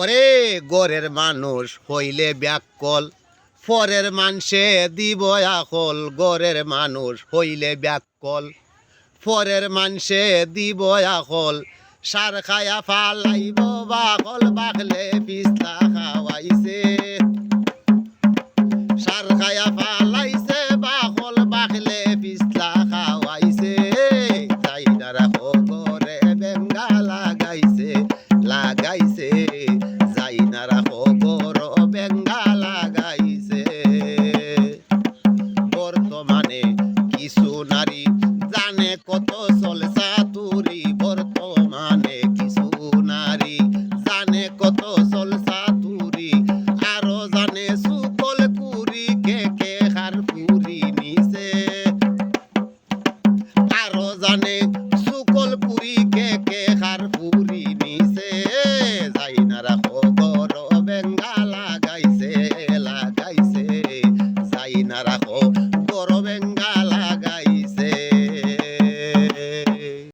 ওরে গরের মানুষ হইলে ব্যাককল, পরের মানসে দিব আকল। গরের মানুষ হইলে ব্যাককল, পরের মানসে দিব আকল। সার খায়া ফালাইব বাকল, বাকলে পিস্তা খাওয়াইছে। সার খায়া ফালাইছে বাকল, বাকলে পিস্তা খাওয়াইছে। যাই না রাখো গরে বেঙ্গা লাগাইছে, লাগাইছে। যাই না রাখো গর বেঙ্গা লাগাইছে। বর্তমানে কিছু নারী জানে কত চলসা তুরি। বর্তমানে কিছু নারী জানে কত চলসা তুরি। আরো জানে সুকল কুরি, কে কে হার পুরি নিছে। আরো জানে সুকল পুরি, কে কে হার পুরি নিছে। যাই না রাখো গর বেঙ্গা লাগাইছে, লাগাইছে। যাই না রাখো গর বেঙ্গা লাগাই